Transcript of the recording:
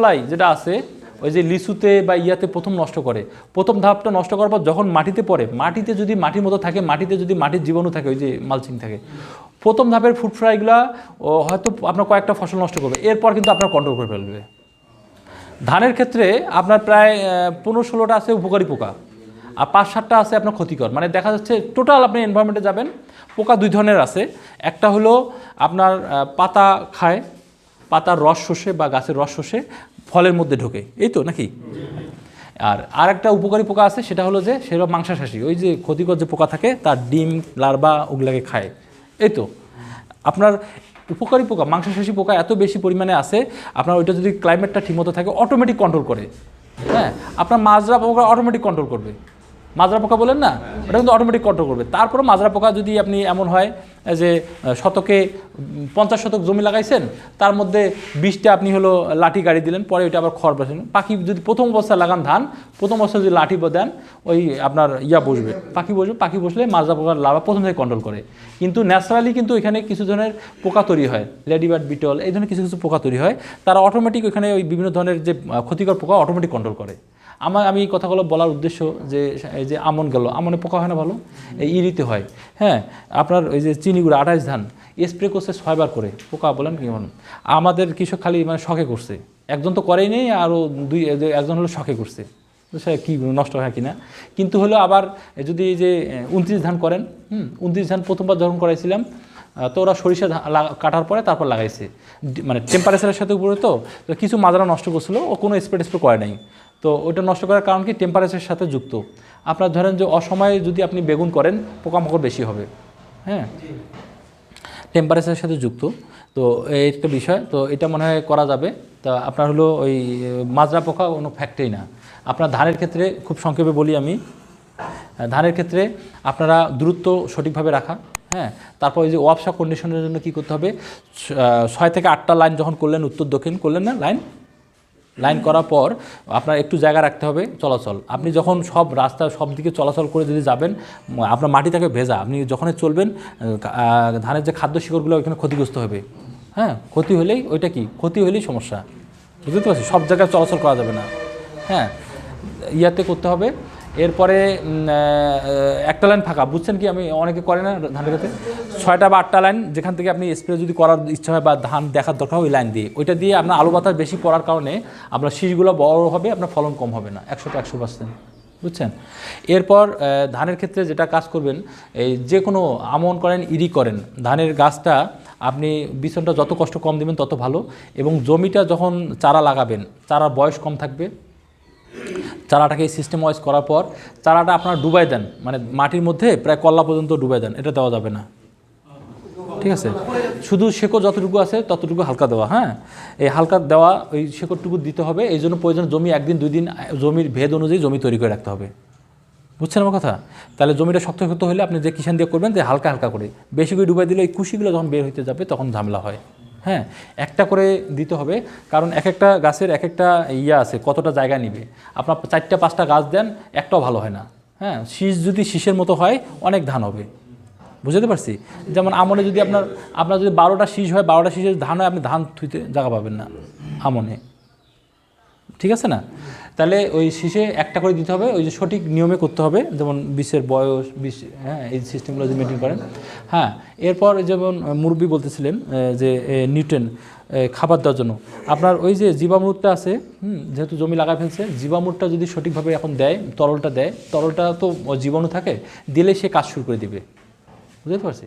Fly যেটা আছে ওই যে লিচুতে বা ইয়াতে প্রথম নষ্ট করে, প্রথম ধাপটা নষ্ট করার পর যখন মাটিতে পড়ে, মাটিতে যদি মাটির মতো থাকে, মাটিতে যদি মাটির জীবাণু থাকে, ওই যে মালচিং থাকে, প্রথম ধাপের ফ্রুট ফ্লাইগুলো হয়তো আপনার কয়েকটা ফসল নষ্ট করবে, এরপর কিন্তু আপনার কন্ট্রোল করে ফেলবে। ধানের ক্ষেত্রে আপনার প্রায় 15-16টা আছে উপকারী পোকা, আর 5-7টা আছে আপনার ক্ষতিকর। মানে দেখা যাচ্ছে টোটাল আপনি এনভায়রনমেন্টে যাবেন, পোকা দুই ধরনের আছে। একটা হলো আপনার পাতা খায়, পাতার রস শোষে বা গাছের রস শোষে ফলের মধ্যে ঢোকে, এই তো নাকি? আর একটা উপকারী পোকা আছে, সেটা হলো যে সেটা মাংসাশাসী, ওই যে ক্ষতিকর যে পোকা থাকে তার ডিম লার্ভা ওগুলাকে খায়, এই তো। আপনার উপকারী পোকা মাংসাশাসী পোকা এত বেশি পরিমাণে আছে, আপনার ওইটা যদি ক্লাইমেটটা ঠিকমতো থাকে অটোমেটিক কন্ট্রোল করে। হ্যাঁ, আপনার মাজরা পোকা অটোমেটিক কন্ট্রোল করবে, মাজরা পোকা বলেন না, ওটা কিন্তু অটোমেটিক কন্ট্রোল করবে। তারপরে মাজরা পোকা যদি আপনি এমন হয় যে শতকে 50 শতক জমি লাগাইছেন, তার মধ্যে 20টা আপনি হলো লাঠি গাড়ি দিলেন, পরে ওইটা আবার খড় বসেন, পাখি যদি প্রথম অবস্থায় লাগান ধান, প্রথম অবস্থায় যদি লাঠি দেন, ওই আপনার বসবে, পাখি বসবে, পাখি বসলে মাজরা পোকার লার্ভা প্রথম থেকে কন্ট্রোল করে। কিন্তু ন্যাচারালি কিন্তু এখানে কিছু ধরনের পোকা তৈরি হয়, লেডিবার্ড, বিটল, এই ধরনের কিছু কিছু পোকা তৈরি হয়, তারা অটোমেটিক ওইখানে ওই বিভিন্ন ধরনের যে ক্ষতিকর পোকা অটোমেটিক কন্ট্রোল করে। আমি এই কথাগুলো বলার উদ্দেশ্য যে এই যে আমন গেল, আমনে পোকা হয় না ভালো, এই ইরিতে হয়। হ্যাঁ, আপনার ওই যে চিনিগুড়া 28 ধান স্প্রে করছে 6 বার করে, পোকা বলেন কি বলেন, আমাদের কৃষক খালি মানে শখে করছে, একজন তো করেই নেই, আরও একজন হলো শখে করছে, সে কী নষ্ট হয় কিনা। কিন্তু হলো আবার যদি এই যে 29 ধান করেন, 29 ধান প্রথমবার যখন করাইছিলাম, তো ওরা সরিষা কাটার পরে তারপর লাগাইছে, মানে টেম্পারেচারের সাথে উপরে, তো কিছু মাজরা নষ্ট করছিল, ও কোনো স্প্রে করে নাই। তো ওইটা নষ্ট করার কারণ কি, টেম্পারেচারের সাথে যুক্ত। আপনার ধরেন যে অসময়ে যদি আপনি বেগুন করেন, পোকামাকড় বেশি হবে। হ্যাঁ, টেম্পারেচারের সাথে যুক্ত, তো এই একটা বিষয়, তো এটা মনে হয় করা যাবে। তা আপনার হলো ওই মাজরা পোকা কোনো ফ্যাক্টই না। আপনার ধানের ক্ষেত্রে খুব সংক্ষেপে বলি আমি, ধানের ক্ষেত্রে আপনারা দূরত্ব সঠিকভাবে রাখা। হ্যাঁ, তারপর ওই যে ওয়াপসা কন্ডিশনের জন্য কী করতে হবে, 6 থেকে 8টা লাইন যখন করলেন, উত্তর দক্ষিণ করলেন না, লাইন করার পর আপনার একটু জায়গা রাখতে হবে চলাচল। আপনি যখন সব রাস্তা সব দিকে চলাচল করে যদি যাবেন, আপনার মাটি থাকে ভেজা, আপনি যখনই চলবেন ধানের যে খাদ্য শিকড়গুলো ওইখানে ক্ষতিগ্রস্ত হবে। হ্যাঁ, ক্ষতি হলেই ওইটা কি, ক্ষতি হলেই সমস্যা, বুঝতে পারছি, সব জায়গায় চলাচল করা যাবে না। হ্যাঁ, ইয়াতে করতে হবে। এরপরে একটা লাইন ফাঁকা, বুঝছেন কি, আমি অনেকে করে না ধানের ক্ষেত্রে 6টা বা 8টা লাইন, যেখান থেকে আপনি স্প্রে যদি করার ইচ্ছা হয় বা ধান দেখার দরকার ওই লাইন দিয়ে, ওইটা দিয়ে আপনার আলু বাতাস বেশি পড়ার কারণে আপনার শীষগুলো বড় হবে, আপনার ফলন কম হবে না, 100% বুঝছেন। এরপর ধানের ক্ষেত্রে যেটা কাজ করবেন, এই যে কোনো আমন করেন, ইরি করেন, ধানের গাছটা আপনি বিছনটা যত কষ্ট কম দেবেন তত ভালো। এবং জমিটা যখন চারা লাগাবেন, চারার বয়স কম থাকবে, চারাটাকে সিস্টেম ওয়াইজ করার পর চারাটা আপনার ডুবাই দেন, মানে মাটির মধ্যে প্রায় কল্লা পর্যন্ত ডুবাই দেন, এটা দেওয়া যাবে না, ঠিক আছে। শুধু শেকড় যতটুকু আছে ততটুকু হালকা দেওয়া। হ্যাঁ, এই হালকা দেওয়া ওই শেকড়টুকু দিতে হবে। এই জন্য প্রয়োজন জমি 1 দিন 2 দিন জমির ভেদ অনুযায়ী জমি তৈরি করে রাখতে হবে, বুঝছেন আমার কথা। তাহলে জমিটা শক্ত হলে আপনি যে কিষান দিয়ে করবেন, যে হালকা হালকা করে, বেশি করে ডুবাই দিলে এই কুশিগুলো যখন বের হতে যাবে তখন ঝামেলা হয়। হ্যাঁ, একটা করে দিতে হবে, কারণ এক একটা গাছের এক একটা আছে, কতটা জায়গা নিবে। আপনার 4টা-5টা গাছ দেন, একটাও ভালো হয় না। হ্যাঁ, শীষ যদি শীষের মতো হয় অনেক ধান হবে, বুঝতে পারছি। যেমন আমনে যদি আপনার যদি 12টা শীষ হয়, 12টা শীষের ধান হয়, আপনি ধান থুইতে জায়গা পাবেন না আমনে, ঠিক আছে না। তাহলে ওই শীষে একটা করে দিতে হবে, ওই যে সঠিক নিয়মে করতে হবে, যেমন বিষের বয়স, বিষ, হ্যাঁ, এই সিস্টেমগুলো যদি মেনটেন করেন। হ্যাঁ, এরপর যেমন মুরব্বি বলতেছিলেন যে নিউট্রেন খাবার দেওয়ার জন্য আপনার ওই যে জীবামৃতটা আছে, যেহেতু জমি লাগাই ফেলছে, জীবামৃতটা যদি সঠিকভাবে এখন দেয়, তরলটা তো জীবাণু থাকে, দিলে সে কাজ শুরু করে দিবে, বুঝতে পারছি।